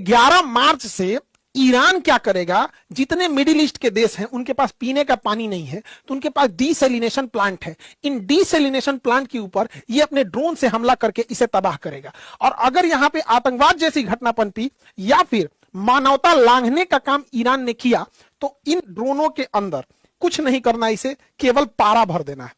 11 मार्च से ईरान क्या करेगा, जितने मिडिल ईस्ट के देश हैं उनके पास पीने का पानी नहीं है तो उनके पास डीसैलिनेशन प्लांट है। इन डीसैलिनेशन प्लांट के ऊपर ये अपने ड्रोन से हमला करके इसे तबाह करेगा। और अगर यहां पे आतंकवाद जैसी घटना पनपी या फिर मानवता लांघने का काम ईरान ने किया तो इन ड्रोनों के अंदर कुछ नहीं करना, इसे केवल पारा भर देना है।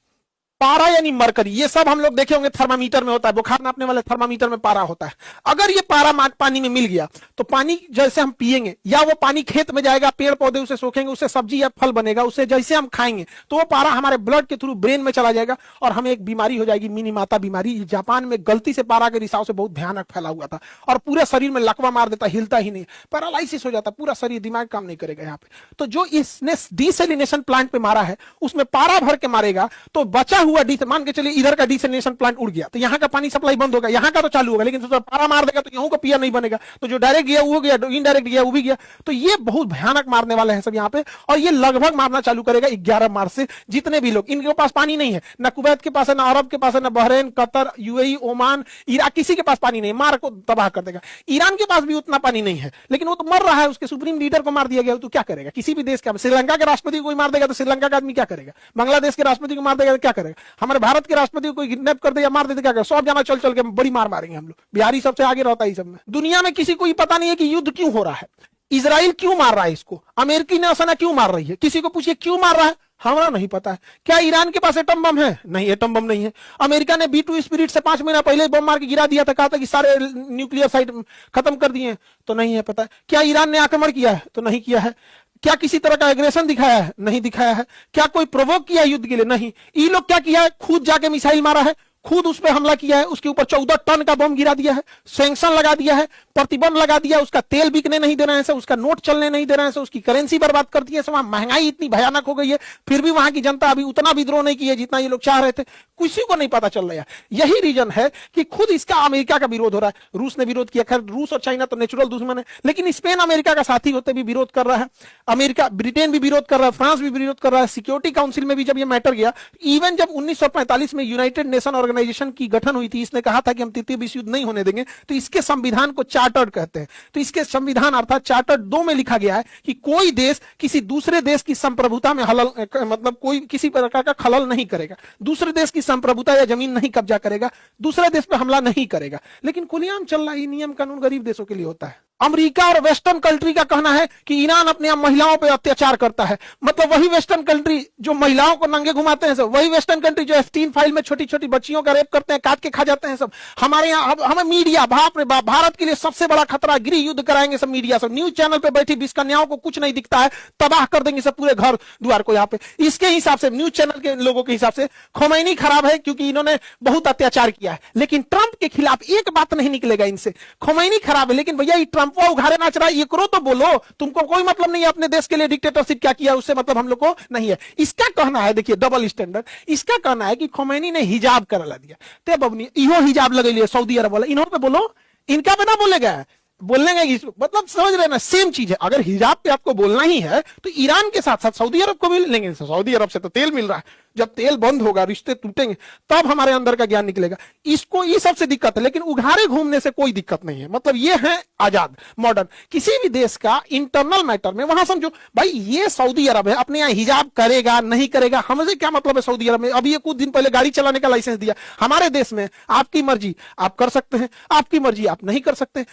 पारा यानी मरकरी, ये सब हम लोग देखे होंगे थर्मामीटर में होता है, बुखार नापने वाले थर्मामीटर में पारा होता है। अगर ये पारा पानी में मिल गया तो पानी जैसे हम पिएंगे या वो पानी खेत में जाएगा, पेड़ पौधे उसे सोखेंगे, उससे सब्जी या फल बनेगा, उसे जैसे हम खाएंगे तो वो पारा हमारे ब्लड के थ्रू ब्रेन में चला जाएगा और हमें एक बीमारी हो जाएगी, मिनीमाता बीमारी। जापान में गलती से पारा के रिसाव से बहुत भयानक फैला हुआ था और पूरे शरीर में लकवा मार देता, हिलता ही नहीं, पैरालाइसिस हो जाता पूरा शरीर, दिमाग काम नहीं करेगा यहाँ पे। तो जो इसने डीसैलिनेशन प्लांट पे मारा है उसमें पारा भर के मारेगा तो बचा हुआ मान के चलिए इधर का डीसैलिनेशन प्लांट उड़ गया तो यहाँ का पानी सप्लाई बंद होगा, यहाँ का तो चालू होगा, लेकिन तो पारा मार देगा तो यहाँ का पिया नहीं बनेगा, तो जो डायरेक्ट गया वो गया, इनडायरेक्ट गया वो भी गया। तो ये बहुत भयानक मारने वाले हैं सब यहाँ पे, और ये लगभग मारना चालू करेगा 11 मार्च से। जितने भी लोग, इनके पास पानी नहीं है, ना कुवैत के पास है, ना अरब के पास है, ना Bahrain, Qatar, UAE, Oman, Iraq, किसी के पास पानी नहीं, मार को तबाह कर देगा। ईरान के पास भी उतना पानी नहीं है लेकिन वो तो मर रहा है, उसके सुप्रीम लीडर को मार दिया गया, तो क्या करेगा? किसी भी देश का, श्रीलंका के राष्ट्रपति को कोई मार देगा तो श्रीलंका का आदमी क्या करेगा? बांग्लादेश के राष्ट्रपति को मार देगा तो क्या करेगा? हमारे भारत के राष्ट्रपति को कोई किडनैप कर दे या मार दे तो क्या करेगा? सब जाना चल चल के बड़ी मार मारेंगे हम लोग। बिहारी सबसे आगे रहता है इस सब में। दुनिया में किसी को ये पता नहीं है कि युद्ध क्यों हो रहा है, इजराइल क्यों मार रहा है इसको, अमेरिकी नौसेना क्यों मार रही है, किसी को पूछिए क्यों मार रहा है, हमारा नहीं पता है। क्या ईरान के पास एटम बम है? नहीं, एटम बम नहीं है। अमेरिका ने B2 स्पिरिट से 5 महीना पहले बम मार के गिरा दिया था, कहा था कि सारे न्यूक्लियर साइट खत्म कर दिए, तो नहीं है पता। क्या ईरान ने आक्रमण किया है? तो नहीं किया है। क्या किसी तरह का एग्रेशन दिखाया है? नहीं दिखाया है। क्या कोई प्रोवोक किया युद्ध के लिए? नहीं। ये लोग क्या किया है? खुद जाके मिसाइल मारा है, खुद उस पर हमला किया है, उसके ऊपर 14 टन का बम गिरा दिया है, सैंक्शन लगा दिया है, प्रतिबंध लगा दिया, उसका तेल बिकने नहीं दे रहे हैं, उसका नोट चलने नहीं दे रहे हैं, उसकी करेंसी बर्बाद कर दी है। वहां महंगाई इतनी भयानक हो गई है, फिर भी वहां की जनता अभी उतना विद्रोह नहीं की है जितना ये लोग चाह रहे थे, किसी को नहीं पता चल रहा है। यही रीजन है कि खुद इसका अमेरिका का विरोध हो रहा है। रूस ने विरोध किया, खैर रूस और चाइना तो नेचुरल दुश्मन है, लेकिन स्पेन अमेरिका का साथी होते भी विरोध कर रहा है, अमेरिका, ब्रिटेन भी विरोध कर रहा है, फ्रांस भी विरोध कर रहा है। सिक्योरिटी काउंसिल में भी जब ये मैटर गया, इवन जब 1945 में यूनाइटेड नेशन ऑर्गेनाइजेशन की गठन हुई थी, इसने कहा था कि हम तृतीय विश्व युद्ध नहीं होने देंगे, तो इसके संविधान को चार्टर्ड कहते हैं। तो इसके संविधान अर्थात चार्टर 2 में लिखा गया है कि कोई देश किसी दूसरे देश की संप्रभुता में मतलब कोई किसी प्रकार का खलल नहीं करेगा, दूसरे देश की संप्रभुता या जमीन नहीं कब्जा करेगा, दूसरे देश पर हमला नहीं करेगा। लेकिन खुलेआम चल रहा है, नियम कानून गरीब देशों के लिए होता है। अमेरिका और वेस्टर्न कंट्री का कहना है कि ईरान अपने आप महिलाओं पर अत्याचार करता है। मतलब वही वेस्टर्न कंट्री जो महिलाओं को नंगे घुमाते हैं सब, वही वेस्टर्न कंट्री जो F3 फाइल में छोटी छोटी बच्चियों का रेप करते हैं, काट के खा जाते हैं सब। हमारे यहाँ हमें मीडिया, बाप रे बाप, भारत के लिए सबसे बड़ा खतरा, गृह युद्ध कराएंगे सब मीडिया सब। न्यूज चैनल पे बैठी 20 कन्याओं को कुछ नहीं दिखता है, तबाह कर देंगे सब पूरे घर द्वार को यहाँ पे। इसके हिसाब से, न्यूज चैनल के लोगों के हिसाब से खोमैनी खराब है क्योंकि इन्होंने बहुत अत्याचार किया है। लेकिन ट्रंप के खिलाफ एक बात नहीं निकलेगा इनसे। खोमैनी खराब है लेकिन भैया ये ट्रंप उघारे नाच रहा है, ये करो तो बोलो, तुमको कोई मतलब नहीं है अपने देश के लिए डिक्टेटरशिप क्या किया उससे मतलब हम लोग को नहीं है। इसका कहना है, देखिए डबल स्टैंडर्ड, इसका कहना है कि खोमैनी ने हिजाब करा दिया, तब अब इहो हिजाब लगेलिए सऊदी अरब वाला, इन्हों पे बोलो, इनका पे ना बोलेगा, बोलने का मतलब समझ रहे ना, सेम चीज है। अगर हिजाब पे आपको बोलना ही है तो ईरान के साथ साथ सऊदी अरब को भी लेंगे। सऊदी अरब से तो तेल मिल रहा है, जब तेल बंद होगा, रिश्ते टूटेंगे, तब हमारे अंदर का ज्ञान निकलेगा। इसको ये सबसे दिक्कत है, लेकिन उघारे घूमने से कोई दिक्कत नहीं है। मतलब ये है आजाद मॉडर्न। किसी भी देश का इंटरनल मैटर में वहां समझो भाई ये सऊदी अरब है, अपने यहाँ हिजाब करेगा नहीं करेगा हमसे क्या मतलब है। सऊदी अरब में अभी ये कुछ दिन पहले गाड़ी चलाने का लाइसेंस दिया, हमारे देश में आपकी मर्जी आप कर सकते हैं, आपकी मर्जी आप नहीं कर सकते।